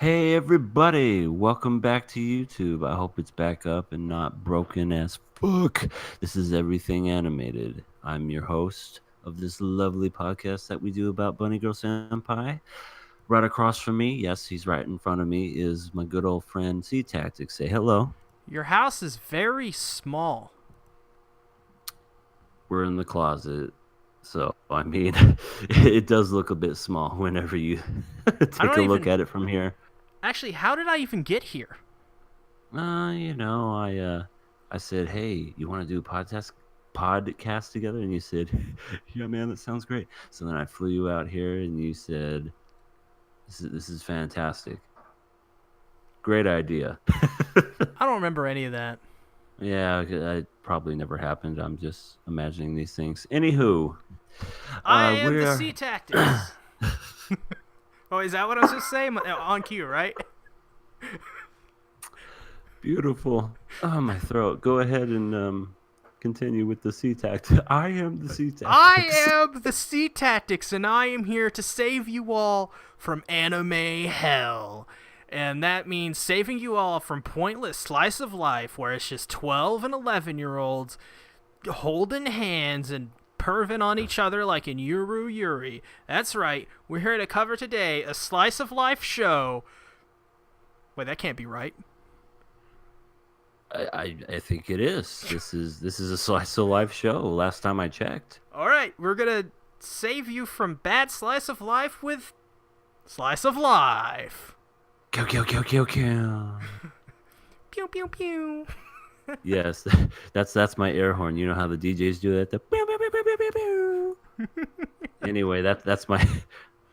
Hey everybody, welcome back to YouTube. I hope it's back up and not broken as fuck. This is Everything Animated. I'm your host of this lovely podcast that we do about Bunny Girl Senpai. Right across from me, yes, he's right in front of me, is my good old friend C Tactics. Say hello. Your house is very small. We're in the closet. So, I mean, it does look a bit small whenever you I take don't a look even. at it from here. Actually, how did I even get here? I said, "Hey, you want to do a podcast together?" And you said, "Yeah, man, that sounds great." So then I flew you out here, and you said, "This is fantastic, great idea." I don't remember any of that. Yeah, it probably never happened. I'm just imagining these things. Anywho, I am the we're Sea Tactics. Oh, is that what I'm supposed to say? On cue, right? beautiful. Oh, my throat. Go ahead and continue with the sea tact. I am the sea I tactics. am the Sea Tactics, and I am here to save you all from anime hell. And that means saving you all from pointless slice of life where it's just 12 and 11-year-olds holding hands and perving on each other like in Yuru Yuri. That's right, we're here to cover today a slice of life show. Wait, that can't be right. I think it is. This is a slice of life show. Last time I checked. All right, we're gonna save you from bad slice of life with slice of life. Kill, kill, kill, kill, kill. Pew pew pew. Yes, that's my air horn. You know how the DJs do that. The pew, pew, pew, pew, pew, pew, pew. Anyway, that's my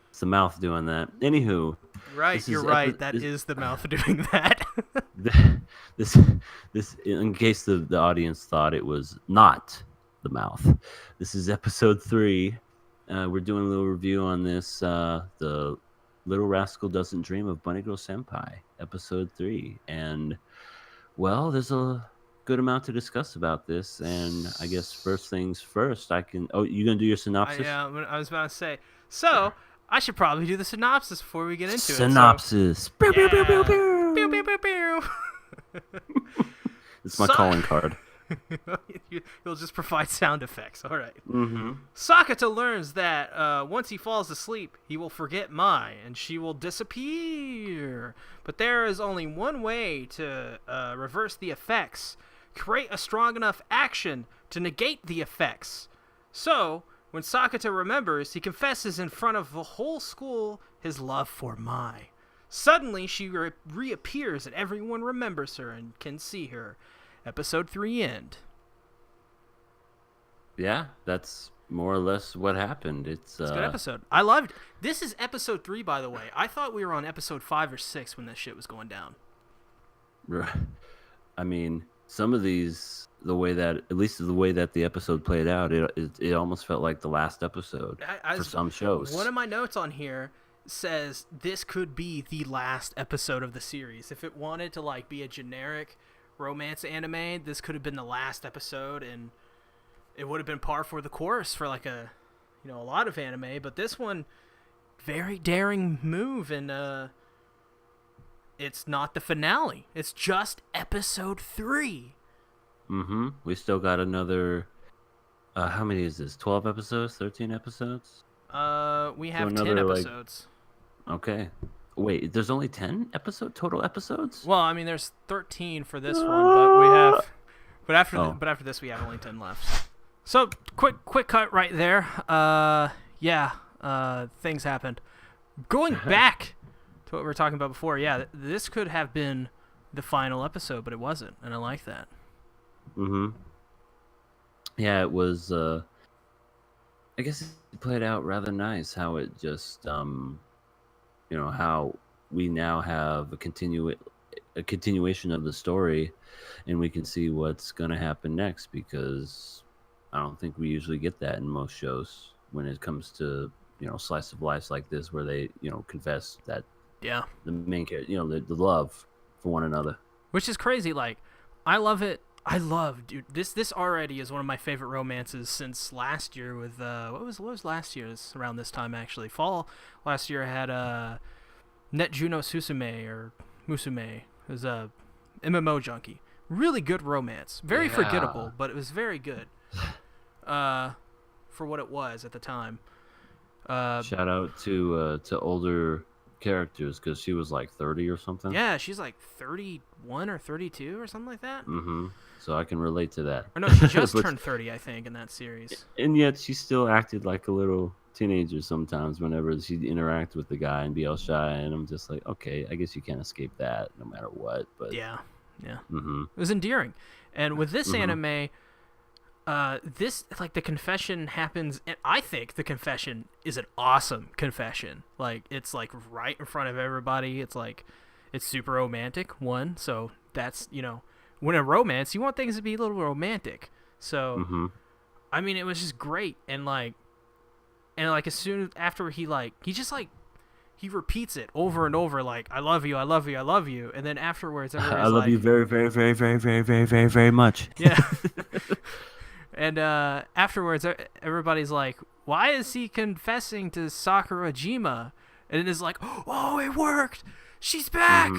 it's the mouth doing that. Anywho, Right, this you're is right. That is the mouth doing that. this this in case the audience thought it was not the mouth. This is episode 3. We're doing a little review on this. The Little Rascal Doesn't Dream of Bunny Girl Senpai, episode 3, and well, there's a good amount to discuss about this. And I guess first things first, I can. Oh, you gonna do your synopsis? I was about to say. So I should probably do the synopsis before we get into it. So Synopsis. Pew, pew, pew, pew, yeah. Pew pew. pew pew pew. It's my calling card. You'll just provide sound effects. All right. Mm-hmm. Sakata learns that once he falls asleep, he will forget Mai, and she will disappear. But there is only one way to reverse the effects. Create a strong enough action to negate the effects. So, when Sakata remembers, he confesses in front of the whole school his love for Mai. Suddenly, she reappears and everyone remembers her and can see her. Episode 3 end. Yeah, that's more or less what happened. It's a good episode. I loved it. This is episode 3, by the way. I thought we were on episode 5 or 6 when this shit was going down. I mean, some of these, the way that, at least the way that the episode played out, it almost felt like the last episode for some shows. One of my notes on here says this could be the last episode of the series. If it wanted to like be a generic romance anime, this could have been the last episode, and it would have been par for the course for like a lot of anime. But this one, very daring move, and it's not the finale. It's just episode 3. Mm-hmm. We still got another. How many is this? 12 episodes? 13 episodes? We have another, 10 episodes. Okay. Wait, there's only 10 total episodes? Well, I mean, there's 13 for this one, but we have, but after this, we have only 10 left. So quick cut right there. Things happened. Going back to what we were talking about before, yeah, this could have been the final episode, but it wasn't, and I like that. Mm-hmm. Yeah, it was. I guess it played out rather nice. How it just, how we now have a continuation of the story, and we can see what's gonna happen next, because I don't think we usually get that in most shows when it comes to slice of life like this, where they confess that the main character, the love for one another, which is crazy. Like, I love it. Dude, this already is one of my favorite romances since last year with what was last year's around this time, actually. Fall last year had Net Juno Susume or Musume is a MMO junkie. Really good romance. Very forgettable, but it was very good. For what it was at the time. Shout out to older characters because she was like 30 or something. Yeah, she's like 31 or 32 or something like that. Mm-hmm. So I can relate to that. Or no, she just turned 30, I think, in that series. And yet she still acted like a little teenager sometimes whenever she'd interact with the guy and be all shy. And I'm just like, okay, I guess you can't escape that no matter what. But yeah. Mm-hmm. It was endearing. And with this anime, this, like, the confession happens, and I think the confession is an awesome confession. Like, it's, like, right in front of everybody. It's, like, it's super romantic, one. So that's, when in romance, you want things to be a little romantic. So, I mean, it was just great. And as soon after he repeats it over and over, like, I love you, I love you, I love you. And then afterwards, I love you very, very, very, very, very, very, very, very much. Yeah. And afterwards, everybody's like, why is he confessing to Sakurajima? And it is like, oh, it worked. She's back.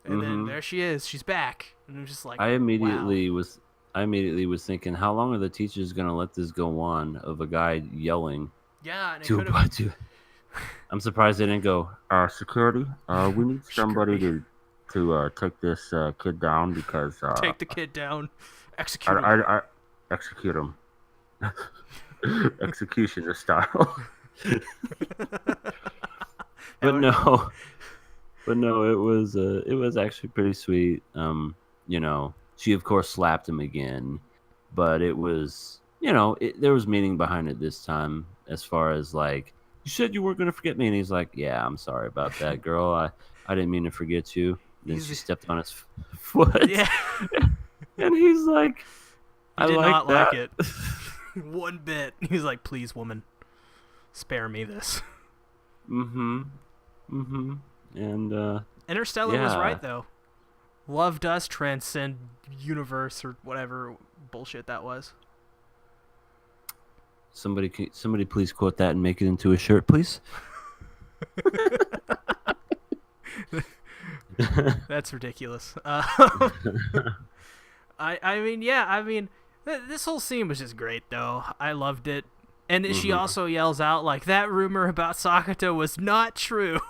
And then there she is. She's back. And I'm just like, I immediately wow. was thinking, how long are the teachers gonna let this go on of a guy yelling? Yeah, and to I'm surprised they didn't go. Security. We need somebody to take this kid down because take the kid down, execute him. Execute him. Executioner style. But no, it was actually pretty sweet. She of course slapped him again, but it was, there was meaning behind it this time, as far as like, you said you weren't gonna forget me, and he's like, yeah, I'm sorry about that, girl. I didn't mean to forget you. Then she stepped on his foot. Yeah. And he's like, he did not like it one bit. He's like, please, woman, spare me this. And Interstellar was right, though. Love does transcend universe or whatever bullshit that was. Somebody please quote that and make it into a shirt, please. That's ridiculous. I mean, this whole scene was just great, though. I loved it. And she also yells out, like, that rumor about Sakata was not true.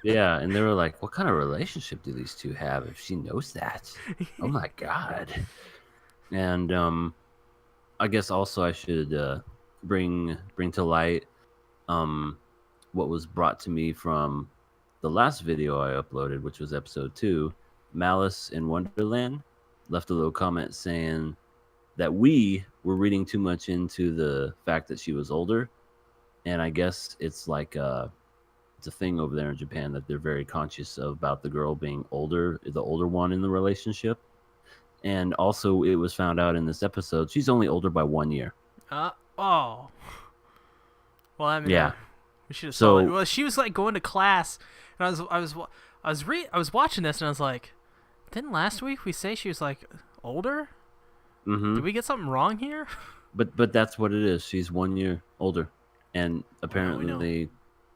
Yeah, and they were like, what kind of relationship do these two have if she knows that? Oh, my God. And I guess also I should bring to light what was brought to me from the last video I uploaded, which was episode 2. Malice in Wonderland left a little comment saying that we were reading too much into the fact that she was older. And I guess it's like it's a thing over there in Japan that they're very conscious about the girl being older, the older one in the relationship. And also it was found out in this episode she's only older by 1 year. Well, I mean, yeah. We should have saw it. Well, she was like going to class, and I was watching this, and I was like, didn't last week we say she was like older? Did we get something wrong here? But that's what it is. She's 1 year older, and apparently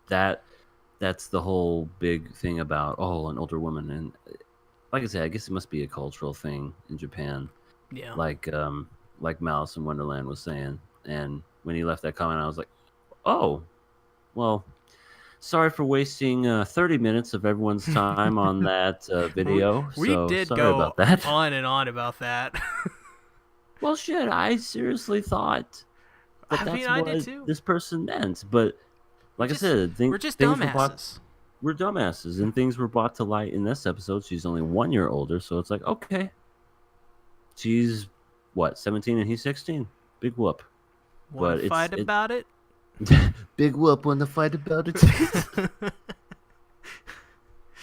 that's the whole big thing about an older woman. And like I said, I guess it must be a cultural thing in Japan. Yeah. Like Malice in Wonderland was saying, and when he left that comment, I was like, oh, well, sorry for wasting 30 minutes of everyone's time on that video. We so did sorry go about that. on and on about that. Well, shit, I seriously thought that I did too. This person meant. But like I said, we're just dumbasses. We're dumbasses, and things were brought to light in this episode. She's only 1 year older, so it's like, okay. She's, 17 and he's 16? Big whoop. Want to fight about it? Big whoop, want to fight about it?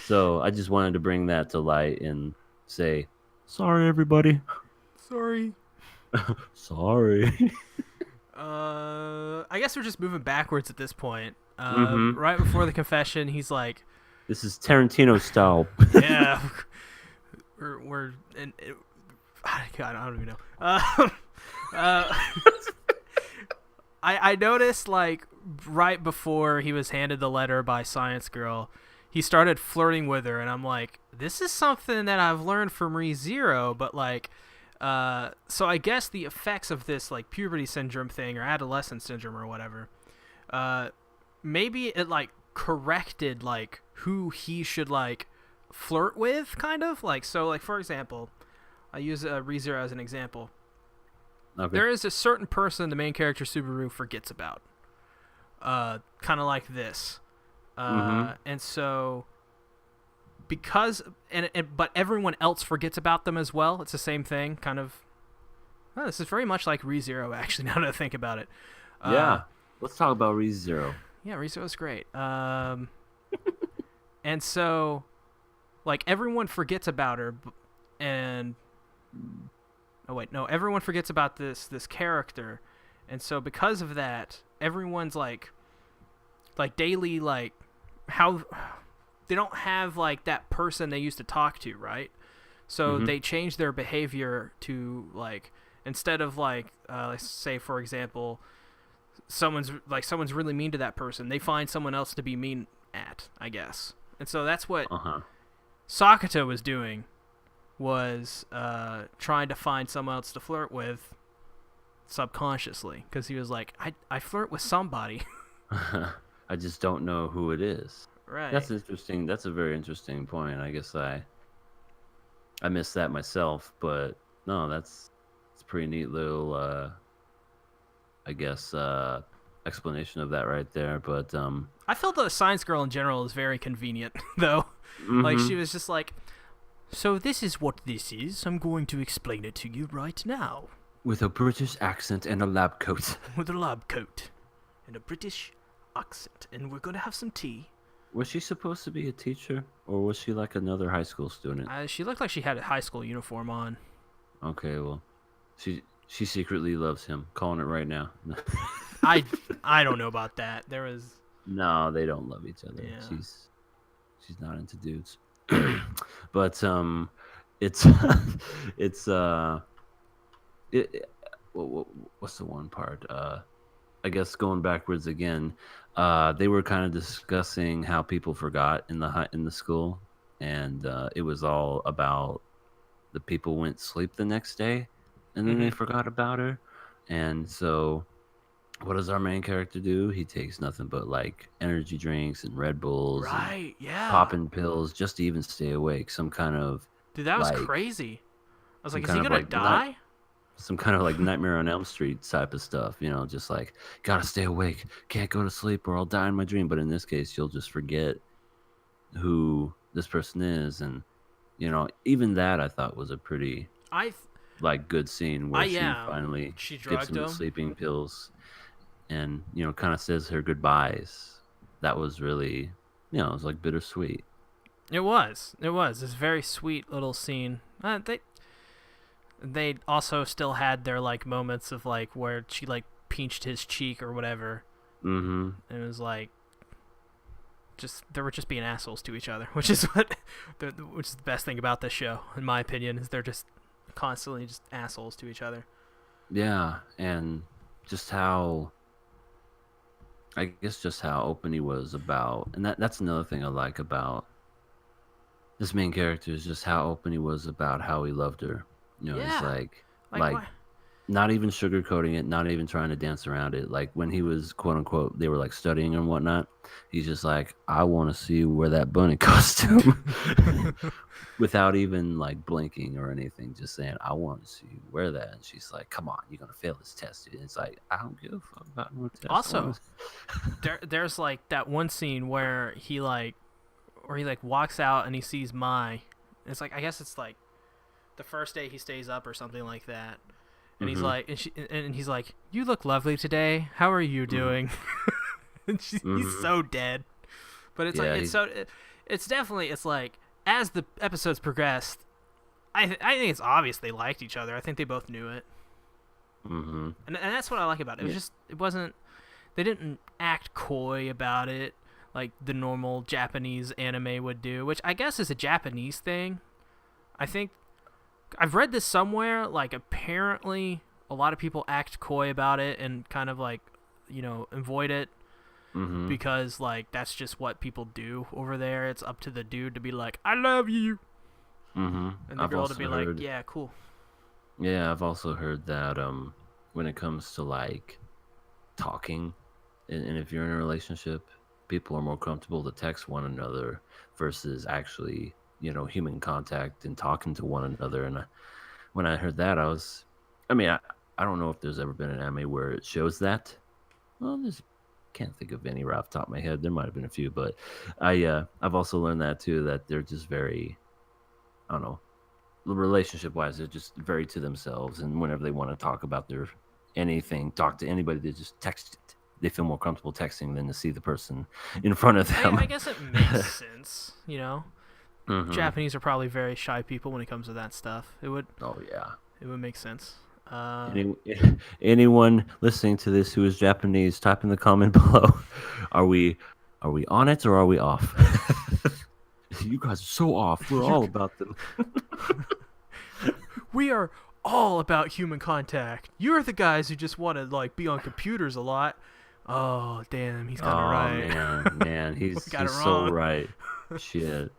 So I just wanted to bring that to light and say, sorry, everybody. Sorry. Sorry. I guess we're just moving backwards at this point. Right before the confession, he's like, "This is Tarantino style." Yeah, we're in. God, I don't even know. I noticed, like, right before he was handed the letter by Science Girl, he started flirting with her, and I'm like, this is something that I've learned from ReZero, but like, so I guess the effects of this like puberty syndrome thing or adolescent syndrome or whatever, maybe it like corrected like who he should like flirt with, kind of like. So like, for example, I use ReZero as an example. Okay. There is a certain person the main character Subaru forgets about, kind of like this, and so because but everyone else forgets about them as well. It's the same thing, kind of. Oh, this is very much like ReZero, actually. Now that I think about it. Yeah. Let's talk about ReZero. Yeah, ReZero's great. And so, like, everyone forgets about her, and everyone forgets about this character, and so because of that, everyone's like daily, like, how they don't have like that person they used to talk to, right? So they change their behavior to like, instead of like, let's say for example, someone's really mean to that person, they find someone else to be mean at, I guess. And so that's what Sakata was doing, was trying to find someone else to flirt with subconsciously, because he was like, I flirt with somebody. I just don't know who it is. Right. That's interesting. That's a very interesting point. I guess I missed that myself, but no, it's a pretty neat little I guess explanation of that right there. But I felt the science girl in general is very convenient though. Like, she was just like, so this is what this is. I'm going to explain it to you right now. With a British accent and a lab coat. With a lab coat and a British accent, and we're gonna have some tea. Was she supposed to be a teacher, or was she like another high school student? She looked like she had a high school uniform on. Okay, well, she secretly loves him. Calling it right now. I don't know about that. There was no, they don't love each other. Yeah. She's not into dudes. But it's what's the one part? I guess going backwards again. They were kind of discussing how people forgot in the school, and it was all about the people went sleep the next day, and then they forgot about her. And so, what does our main character do? He takes nothing but like energy drinks and Red Bulls, right, yeah, popping pills just to even stay awake. Some kind of dude, that was like, crazy. I was like, is kind he of gonna like die? some kind of like Nightmare on Elm Street type of stuff, just like, gotta stay awake, can't go to sleep or I'll die in my dream. But in this case, you'll just forget who this person is. And, even that I thought was a pretty like good scene where she finally gives him the sleeping pills and, kind of says her goodbyes. That was really, it was like bittersweet. It was this very sweet little scene. They also still had their like moments of like where she like pinched his cheek or whatever. And it was like, they were just being assholes to each other, which is which is the best thing about this show, in my opinion, is they're just constantly just assholes to each other. Yeah, and just how open he was about, and that's another thing I like about this main character, is just how open he was about how he loved her. He's like not even sugarcoating it, not even trying to dance around it. Like when he was quote unquote, they were like studying and whatnot, he's just like, I want to see you wear that bunny costume, without even like blinking or anything, just saying, I want to see you wear that. And she's like, come on, you're gonna fail this test, dude. And it's like, I don't give a fuck about no test. Also, there's like that one scene where he walks out and he sees Mai. It's like, I guess it's like the first day he stays up or something like that. And he's like, and he's like, you look lovely today. How are you doing? And he's so dead. But it's it's definitely, it's like, as the episodes progressed, I think it's obvious they liked each other. I think they both knew it. And that's what I like about it. It wasn't, they didn't act coy about it like the normal Japanese anime would do, which I guess is a Japanese thing. I think I've read this somewhere, like apparently a lot of people act coy about it and kind of like, avoid it. Mm-hmm. because like that's just what people do over there. It's up to the dude to be like, "I love you," Mm-hmm. and the I've girl to also be like, heard. "Yeah, cool." Yeah, I've also heard that when it comes to like talking, and if you're in a relationship, people are more comfortable to text one another versus actually, human contact and talking to one another. And when I heard that, I mean, I don't know if there's ever been an anime where it shows that. Well, there's can't think of any right off the top of my head. There might have been a few, but I've also learned that too, that they're just very, I don't know, relationship wise, they're just very to themselves, and whenever they want to talk about their anything, talk to anybody, they just text it. They feel more comfortable texting than to see the person in front of them. I guess it makes sense. Hmm. Japanese are probably very shy people when it comes to that stuff. Oh yeah. It would make sense. Any, anyone listening to this who is Japanese, type in the comment below. Are we are we on it or are we off? You guys are so off. We're you, all about them. we are all about human contact. You're the guys who just want to like be on computers a lot. Oh damn, he's kind of Oh right. man, We he's got it so wrong. right. Shit.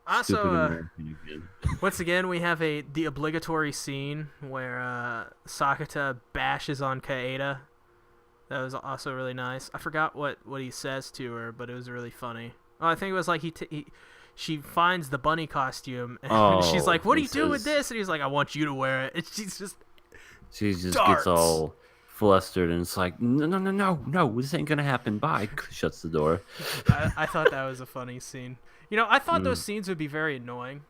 Also, Stupid American again. once again, we have the obligatory scene where Sakata bashes on Kaeda. That was also really nice. I forgot what he says to her, but it was really funny. Oh, I think it was like she finds the bunny costume, and she's Oh, like, "What are he you doing with says this?" And he's like, "I want you to wear it." And she's just she just gets darts. all flustered and it's like, no, no, no, no, no, this ain't gonna happen. Bye. Shuts the door. I thought that was a funny scene. I thought those Mm. scenes would be very annoying.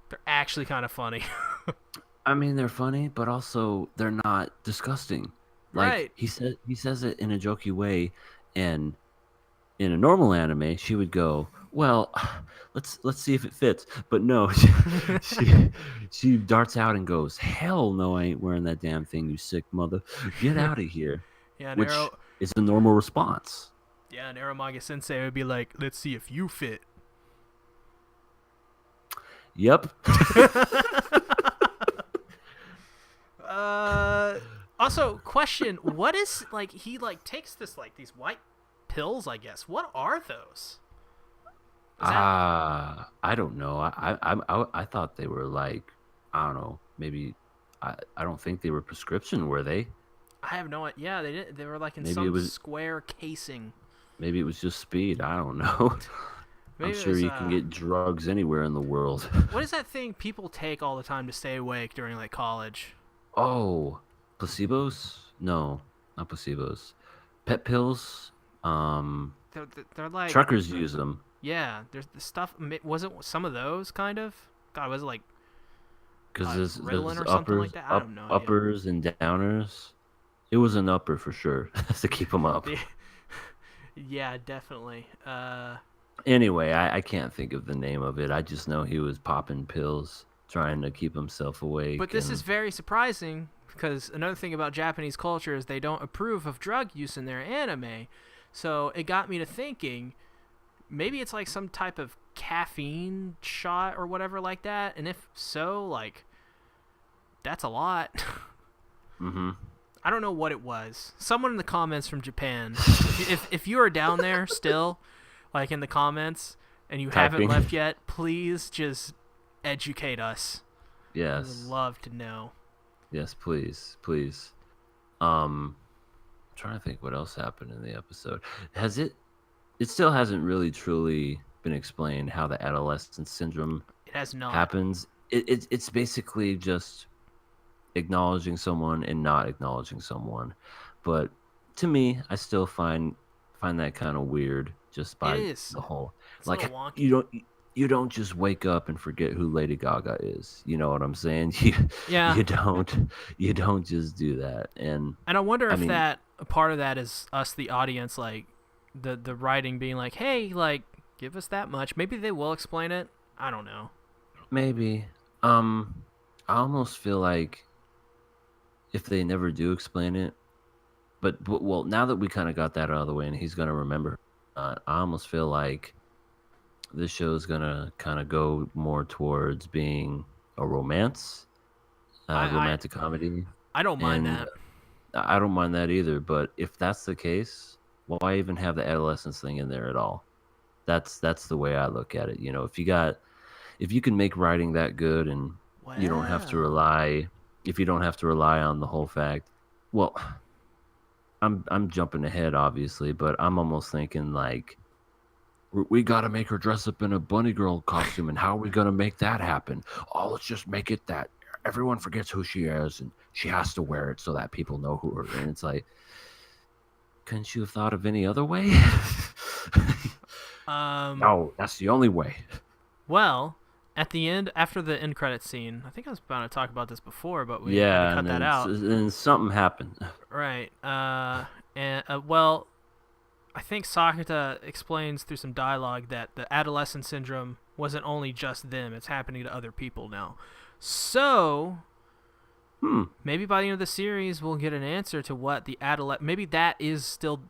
They're actually kind of funny. I mean, they're funny, but also they're not disgusting. Like Right. he says it in a jokey way, and in a normal anime, she would go, "Well, let's see if it fits." But no, she she darts out and goes, "Hell no, I ain't wearing that damn thing, you sick mother! Get out of here!" Yeah, Which is a normal response. and Aramage Sensei would be like, "Let's see if you fit." Yep. Also, question: what is like he like takes this like these white pills? I guess. What are those? Is that I don't know. I thought they were like, I don't know, maybe I don't think they were prescription, were they? I have no idea. Yeah, they did. They were like in Maybe it some was square casing. maybe it was just speed. I don't know. I'm Maybe it sure was. you can get drugs anywhere in the world. What is that thing people take all the time to stay awake during like college? Oh, placebos? No, not placebos. Pet pills? They're like Truckers use them yeah. There's the stuff. Was it some of those kind of? God, was it like because there's Ritalin or something like that? I have no idea. uppers and downers. It was an upper for sure to keep them up. Yeah, definitely. Anyway, I can't think of the name of it. I just know he was popping pills, trying to keep himself awake. But this is very surprising because another thing about Japanese culture is they don't approve of drug use in their anime. So it got me to thinking maybe it's like some type of caffeine shot or whatever like that. And if so, like, that's a lot. Mm-hmm. I don't know what it was. Someone in the comments from Japan, if you are down there still, like in the comments, and you haven't Typing. left yet, please just educate us. I would Yes. love to know. Yes, please. Trying to think what else happened in the episode. Has it still hasn't really truly been explained how the adolescent syndrome It has not. happens. It's basically just acknowledging someone and not acknowledging someone. But to me, I still find that kind of weird just It by is. the whole It's a like little wonky. you don't just wake up and forget who Lady Gaga is. You know what I'm saying? You Yeah. you don't just do that. And And I wonder I if mean, that a part of that is us, the audience, like the writing being like, hey, like give us that much. Maybe they will explain it. I don't know. maybe I almost feel like if they never do explain it, but well, now that we kind of got that out of the way and he's gonna remember, I almost feel like this show is gonna kind of go more towards being a I romantic comedy, I don't mind and that. I don't mind that either. But if that's the case, Why even have the adolescence thing in there at all? That's the way I look at it. You know, if you can make writing that good and you don't have to Well, rely if you don't have to rely on the whole fact. Well, I'm jumping ahead obviously, but I'm almost thinking like we got to make her dress up in a bunny girl costume, and how are we going to make that happen? Oh, let's just make it that everyone forgets who she is and she has to wear it so that people know who her. And it's like, couldn't you have thought of any other way? um, No, that's the only way. well, at the end, after the end credit scene, I think I was about to talk about this before, but we had to Yeah, cut that out. and then something happened. Right. And well, I think Sakata explains through some dialogue that the adolescent syndrome wasn't only just them; it's happening to other people now. So Hmm. maybe by the end of the series, we'll get an answer to what the adolescent. Maybe that is still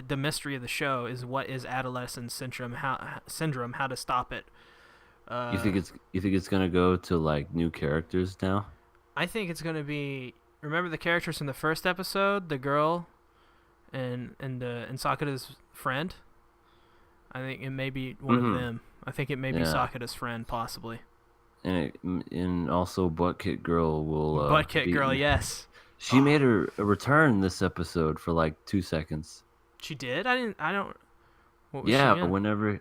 the mystery of the show: is what is adolescent syndrome? How to stop it? You think it's gonna go to like new characters now? I think it's gonna be. Remember the characters from the first episode, the girl, and Sakata's friend. I think it may be one of them. I think it may be Yeah, Sakata's friend, possibly. and also Butt Kit Girl will Butt Kit be. Girl, yes. She made a return this episode for like 2 seconds. She did. I didn't. I don't. What was she Yeah, in? whenever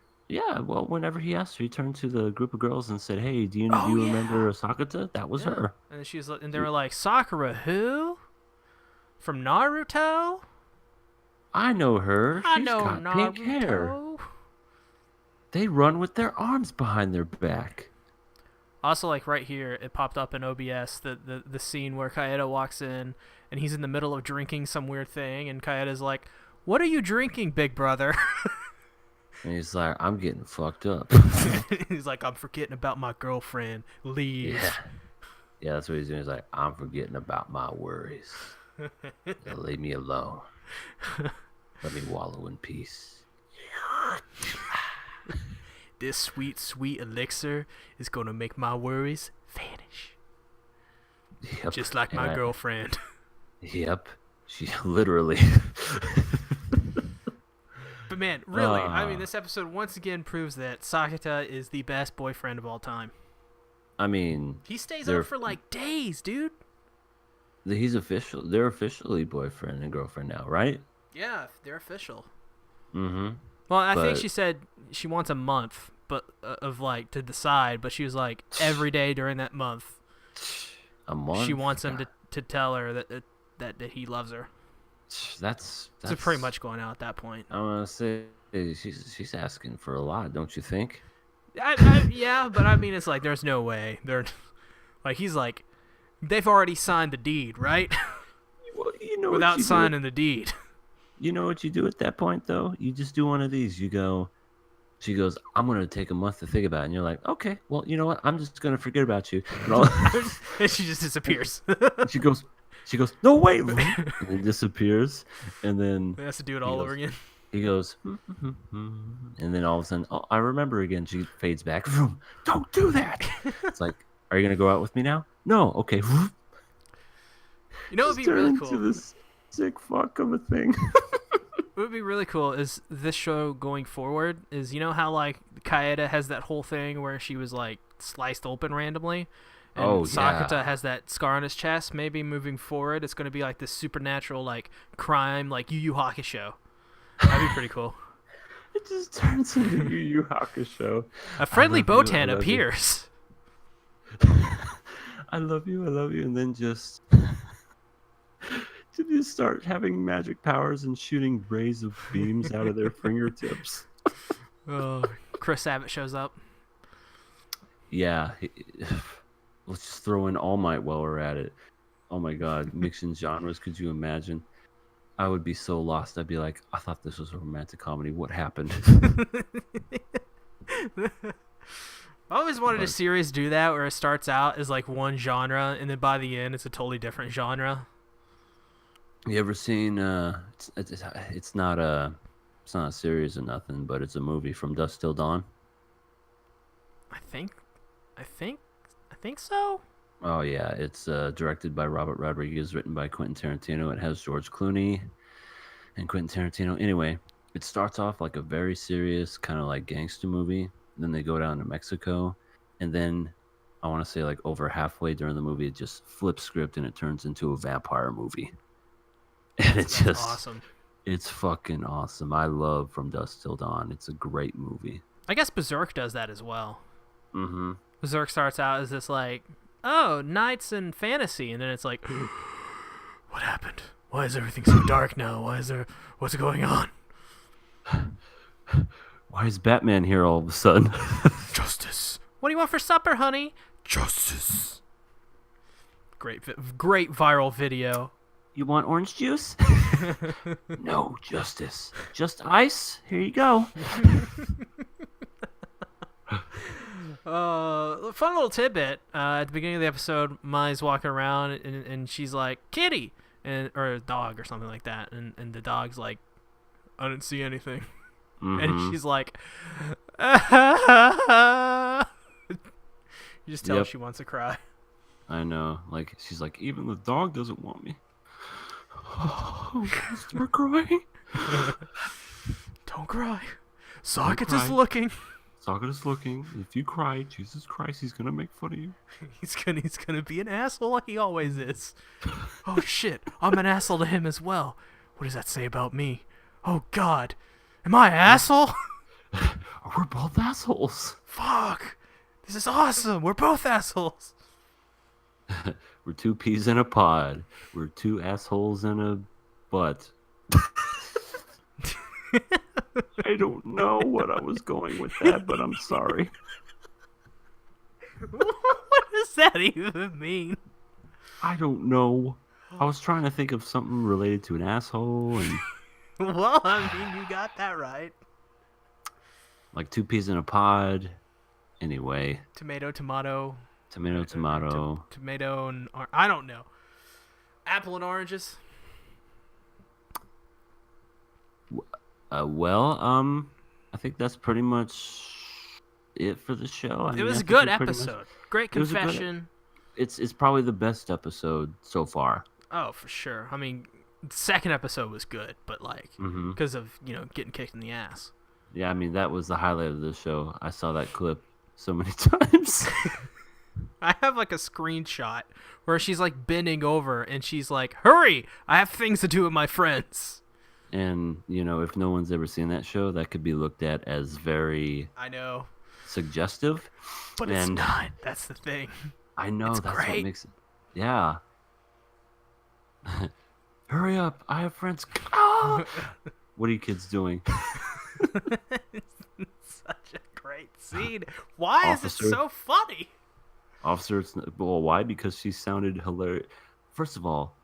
he asked her, he turned to the group of girls and said, "Hey, do Oh you yeah. remember Sakata? That was Yeah. her." And she was, and they were like, Sakura who? From Naruto? I know her. I She's know got pink hair. Naruto. They run with their arms behind their back. Also, like right here, it popped up in OBS the scene where Kaeda walks in and he's in the middle of drinking some weird thing, and Kaeda's like, "What are you drinking, big brother?" And he's like, "I'm getting fucked up." He's like, "I'm forgetting about my girlfriend. Leave." Yeah. Yeah, that's what he's doing. He's like, "I'm forgetting about my worries. Now leave me alone. Let me wallow in peace." This sweet, sweet elixir is gonna make my worries vanish, Yep. just like my girlfriend. Yep. She literally. But man, really, I mean, this episode once again proves that Sakata is the best boyfriend of all time. I mean, He stays up for like days, dude. he's official. They're officially boyfriend and girlfriend now, right? Yeah, they're official. Mm-hmm. Well, I think But- she said she wants a month, but of like to decide. But she was like every day during that month, A month. she wants him to tell her that he loves her. That's So pretty much going out at that point. I want to say she's asking for a lot, don't you think? Yeah, but I mean, it's like there's no way they're like he's like they've already signed the deed, right? Well, you know, Without signing the deed. You know what you do at that point, though? You just do one of these. You go. She goes, "I'm gonna take a month to think about it," and you're like, "Okay, well, you know what? I'm just gonna forget about you." And she just disappears. she goes, "No, wait," and it disappears, and then He has to do it all over again. he goes, and then all of a sudden, oh, I remember again. She fades back. Don't do that. It's like, are you gonna go out with me now? No. Okay. You know, it'd be really cool. To this sick fuck of a thing. What would be really cool is this show going forward is, you know how like Kaeda has that whole thing where she was like sliced open randomly, and Sakata has that scar on his chest. Maybe moving forward, it's going to be like this supernatural like crime, like Yu Yu Hakusho. That'd be pretty cool. It just turns into Yu Yu Hakusho. A friendly I love Botan you. appears. I love you, and then just to just start having magic powers and shooting rays of beams out of their fingertips. Oh, Chris Abbott shows up. Yeah, let's just throw in All Might while we're at it. Oh my God, mixing genres. Could you imagine? I would be so lost. I'd be like, I thought this was a romantic comedy. What happened? I always wanted a series do that where it starts out as like one genre and then by the end it's a totally different genre. You ever seen? It's not a series or nothing, but it's a movie, From Dusk Till Dawn. I think so. Oh yeah, it's directed by Robert Rodriguez, written by Quentin Tarantino. It has George Clooney, and Quentin Tarantino. Anyway, it starts off like a very serious kind of like gangster movie. Then they go down to Mexico, and then I want to say like over halfway during the movie, it just flips script and it turns into a vampire movie. And That's awesome. it's fucking awesome. I love From Dusk Till Dawn. It's a great movie. I guess Berserk does that as well. Mm-hmm. Berserk starts out as this like, oh, knights and fantasy, and then it's like, what happened? Why is everything so dark now? What's going on? Why is Batman here all of a sudden? Justice. What do you want for supper, honey? Justice. Great viral video. You want orange juice? No, justice. Just ice? Here you go. Fun little tidbit. At the beginning of the episode, Mai's walking around and she's like, kitty, or a dog or something like that. And the dog's like, I didn't see anything. Mm-hmm. And she's like, you just tell her she wants to cry. I know. Like, she's like, even the dog doesn't want me. Oh, start crying. Don't cry. Socket is looking. Socket is looking. If you cry, Jesus Christ, he's gonna make fun of you. He's gonna be an asshole like he always is. Oh shit, I'm an asshole to him as well. What does that say about me? Oh God, am I an asshole? We're both assholes. Fuck, this is awesome. We're both assholes. We're two peas in a pod. We're two assholes in a butt. I don't know what I was going with that, but I'm sorry. What does that even mean? I don't know. I was trying to think of something related to an asshole and Well, I mean, you got that right. like two peas in a pod. Anyway. Tomato. Tomato. Tomato and I don't know. Apple and oranges. I think that's pretty much it for the show. It was a good episode. Great confession. It's probably the best episode so far. Oh, for sure. I mean, the second episode was good, but like because of getting kicked in the ass. Yeah, I mean that was the highlight of the show. I saw that clip so many times. I have like a screenshot where she's like bending over and she's like, "Hurry! I have things to do with my friends." And if no one's ever seen that show, that could be looked at as very suggestive. But it's not. That's the thing. I know. It's that's great. what makes it. Yeah. Hurry up! I have friends. Oh! What are you kids doing? It's such a great scene. Why is it so funny? Officer, well, why? Because she sounded hilarious. First of all,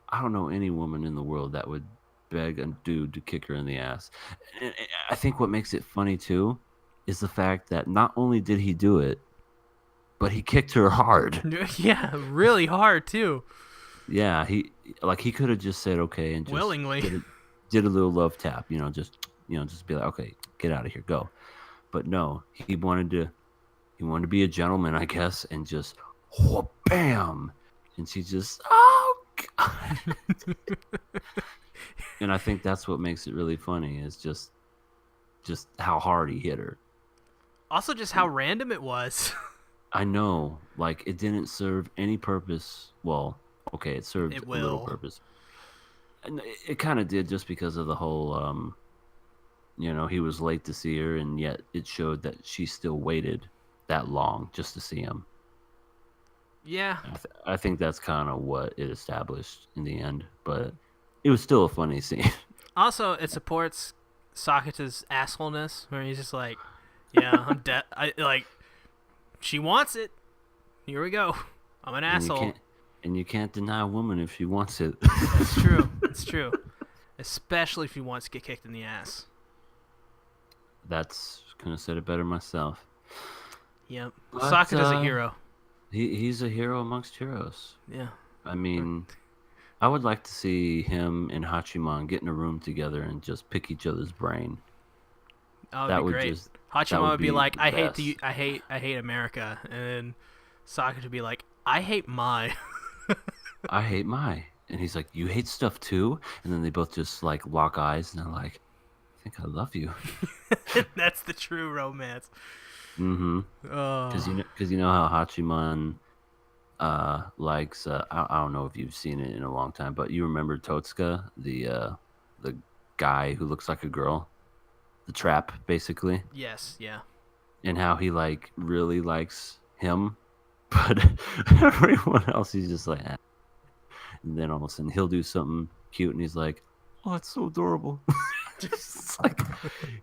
I don't know any woman in the world that would beg a dude to kick her in the ass. And I think what makes it funny too is the fact that not only did he do it, but he kicked her hard. Yeah, really hard too. Yeah, he could have just said okay and just willingly did a little love tap, just be like, okay, get out of here, go. But no, he wanted to be a gentleman, I guess, and just bam, and she just God. And I think that's what makes it really funny is just how hard he hit her. Also, just how random it was. I know, like it didn't serve any purpose. Well, okay, it served a little purpose, and it kind of did just because of the whole, he was late to see her, and yet it showed that she still waited that long just to see him. Yeah, I think that's kind of what it established in the end, but it was still a funny scene. Also, it supports Sakata's assholeness, where he's just like, "Yeah, I'm dead. She wants it. Here we go. I'm an asshole." And you can't deny a woman if she wants it. It's true. It's true. Especially if she wants to get kicked in the ass. Couldn't have said it better myself. Yep. Sakata's a hero. He's a hero amongst heroes. Yeah. I mean, I would like to see him and Hachiman get in a room together and just pick each other's brain. That would be great. Hachiman would be like, I hate America. And then Sakata would be like, I hate Mai. I hate Mai. and he's like, "You hate stuff too?" And then they both just like lock eyes, and they're like, "I think I love you." That's the true romance. Mm-hmm. Oh, Because you know how Hachiman likes I don't know if you've seen it in a long time, but you remember Totsuka, the guy who looks like a girl, the trap basically, yes, yeah. and how he like really likes him, but everyone else he's just like, and then all of a sudden he'll do something cute, and he's like, "Oh, it's so adorable." It's like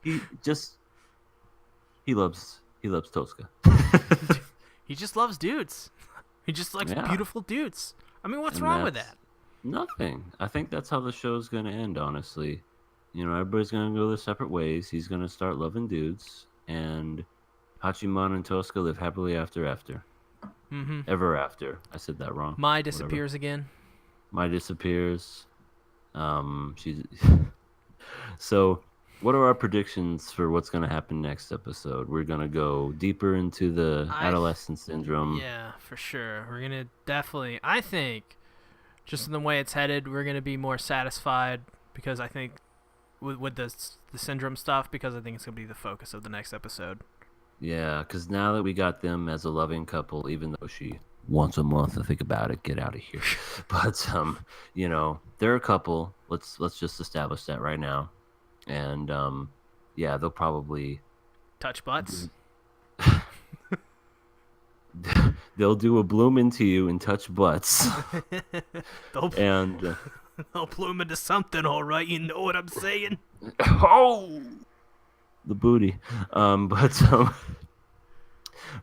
he just he loves Totsuka. He just loves dudes. He just likes Yeah, beautiful dudes. I mean, what's and wrong with that's that? nothing. I think that's how the show's gonna end. Honestly, everybody's gonna go their separate ways. He's gonna start loving dudes, and Hachiman and Tosca live happily after. Mm-hmm. Ever after. I said that wrong. Mai Whatever. disappears again. Mai disappears. She's so. What are our predictions for what's going to happen next episode? We're going to go deeper into the I, adolescent syndrome. yeah, for sure. We're gonna definitely. I think, just in the way it's headed, we're gonna be more satisfied because I think with the syndrome stuff because I think it's gonna be the focus of the next episode. Yeah, because now that we got them as a loving couple, even though she once a month to think about it, get out of here. But they're a couple. Let's just establish that right now. And yeah, they'll probably Touch butts. they'll do a bloom into you and touch butts. they'll And they'll bloom into something, all right. You know what I'm saying? oh, the booty.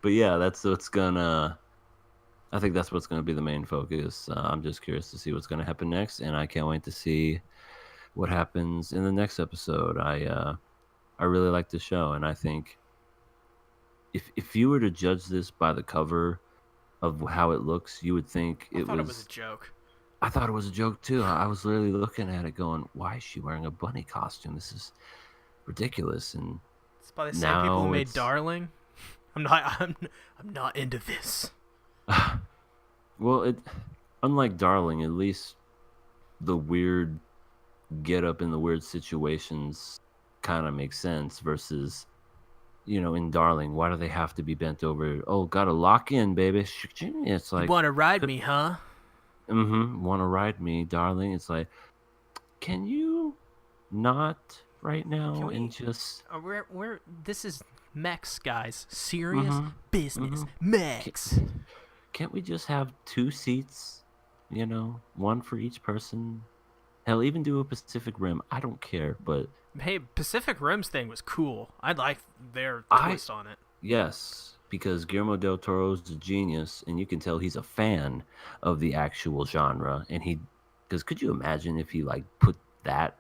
But yeah, that's what's gonna. I think that's what's gonna be the main focus. I'm just curious to see what's gonna happen next, and I can't wait to see what happens in the next episode. I really like the show, and I think if you were to judge this by the cover of how it looks, you would think I thought it was a joke. I thought it was a joke too. I was literally looking at it, going, "Why is she wearing a bunny costume? This is ridiculous." And It's by the same people now who made it's Darling. I'm not into this. well, it unlike Darling, at least the weird get up in the weird situations kind of makes sense versus in Darling, why do they have to be bent over? Oh, gotta lock in, baby. It's You like, want to ride me, huh? want to ride me, darling. It's like, can you not right Can now and we? just, We're this is Mex, guys. Serious mm-hmm, business. mm-hmm. Mex. Can't we just have two seats? One for each person. Hell, even do a Pacific Rim. I don't care, but Hey, Pacific Rim's thing was cool. I like their I twist on it. yes, because Guillermo del Toro's a genius, and you can tell he's a fan of the actual genre. And because could you imagine if he like put that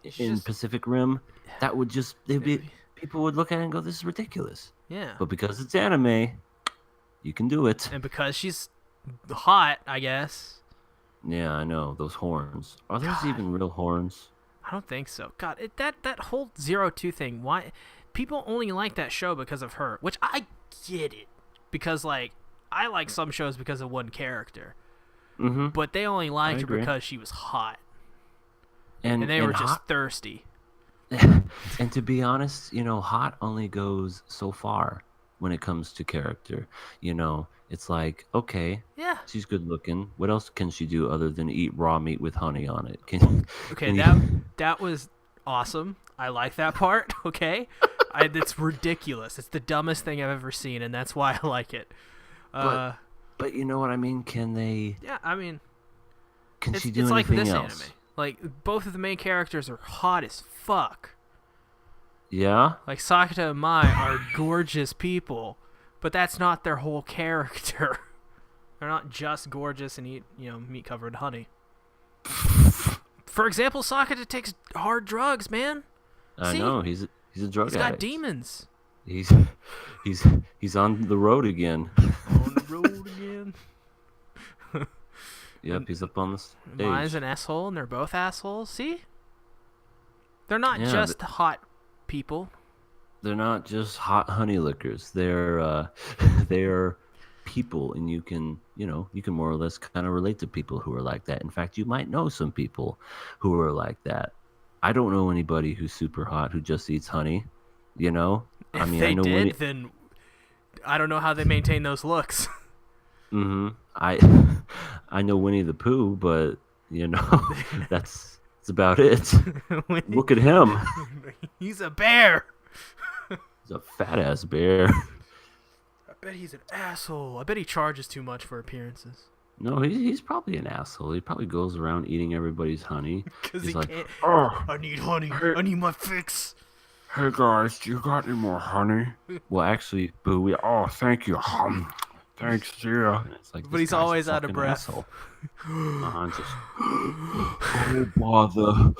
It's in just Pacific Rim? That would just they'd be maybe- people would look at it and go, "This is ridiculous." yeah. But because it's anime, you can do it. And because she's hot, I guess. Yeah, I know those horns. Are those God. even real horns? I don't think so. God, that whole 02 thing. Why people only like that show because of her? Which I get it because like I like some shows because of one character, Mm-hmm. but they only liked her agree. because she was hot And and they were just hot, thirsty. and to be honest, hot only goes so far when it comes to character. It's like, okay, Yeah. she's good looking. What else can she do other than eat raw meat with honey on it? Can Okay, you? that was awesome. I like that part. Okay, it's ridiculous. It's the dumbest thing I've ever seen, and that's why I like it. But you know what I mean? Can they? Yeah, I mean, Can it's, she do it's like anything this else? anime. Like both of the main characters are hot as fuck. Yeah. Like Sakata and Mai are gorgeous people, but that's not their whole character. They're not just gorgeous and eat, meat covered honey. For example, Sakata takes hard drugs, man. I See? know he's a drug He's got addict. demons. He's he's on the road again. On the road again. Yep, he's up on the stage. Mai's an asshole, and they're both assholes. See? They're not Yeah, just hot people. They're not just hot honey lickers. They're they're people, and you can more or less kind of relate to people who are like that. In fact, you might know some people who are like that. I don't know anybody who's super hot who just eats honey. I If mean, I they know did, Winnie. then I don't know how they maintain those looks. I I know Winnie the Pooh, but that's about it. Look at him. He's a bear. He's a fat ass bear. I bet he's an asshole. I bet he charges too much for appearances. No, he's probably an asshole. He probably goes around eating everybody's honey. Because He's he like, can't. oh, I need honey. hey, I need my fix. hey guys, do you got any more honey? Well, actually, Boo, thank you. Thanks, yeah. And it's like, But this he's guy's a always out of fucking breath. asshole. Just, oh bother,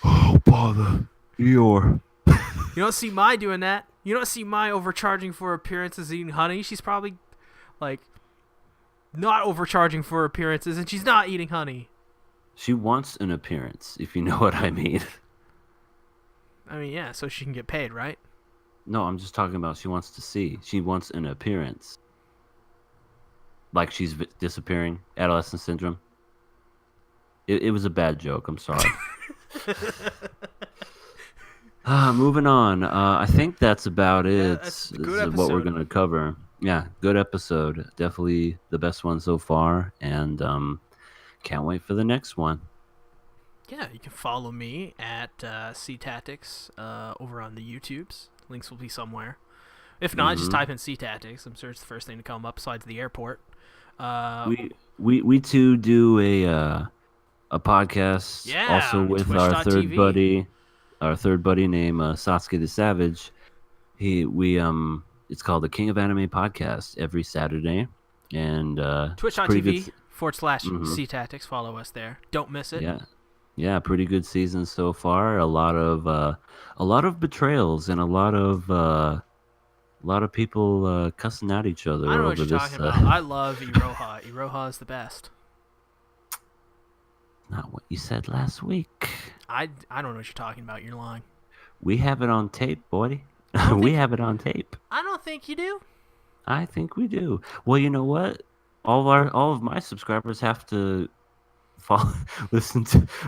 oh bother, Eeyore. You don't see Mai doing that. You don't see Mai overcharging for appearances eating honey. She's probably, like, not overcharging for appearances, and she's not eating honey. She wants an appearance, if you know what I mean. I mean, yeah, so she can get paid, right? No, I'm just talking about she wants to see. She wants an appearance. Like she's disappearing. Adolescent syndrome. It was a bad joke. I'm sorry. Moving on. I think that's about it. Yeah, that's a good Is what we're episode. going to cover. Yeah, good episode. Definitely the best one so far. And can't wait for the next one. Yeah, you can follow me at C Tactics over on the YouTubes. Links will be somewhere. If not, just type in C Tactics. I'm sure it's the first thing to come up besides the airport. We too do a podcast. Yeah, Also on with our third Twitch.tv. buddy. Our third buddy named Sasuke the Savage. It's called the King of Anime podcast every Saturday, and Twitch.tv/C Tactics. Follow us there. Don't miss it. Yeah, pretty good season so far. A lot of betrayals and a lot of people cussing at each other I know over what you're this. talking about. I love Iroha. Iroha is the best. Not what you said last week. I don't know what you're talking about. You're lying. We have it on tape, boy. We have it on tape. I don't think you do. I think we do. Well, you know what? All of my subscribers have to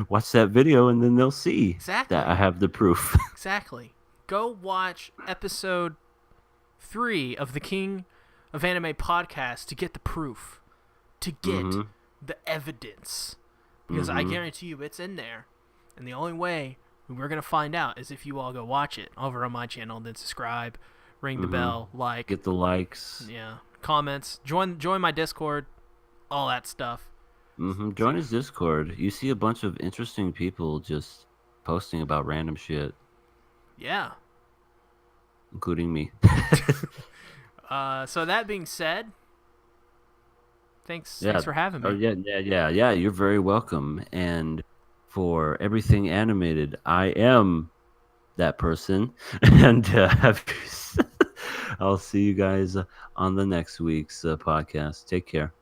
watch that video, and then they'll see Exactly. that I have the proof. Exactly. Go watch episode 3 of the King of Anime podcast to get the proof, to get the evidence, because I guarantee you it's in there. And the only way we're going to find out is if you all go watch it over on my channel, then subscribe, ring the bell, like. Get the likes. Yeah. Comments. Join my Discord. All that stuff. Join his Discord. You see a bunch of interesting people just posting about random shit. Yeah. Including me. So that being said, thanks for having me. Yeah. You're very welcome. And for everything animated, I am that person. And I'll see you guys on the next week's podcast. Take care.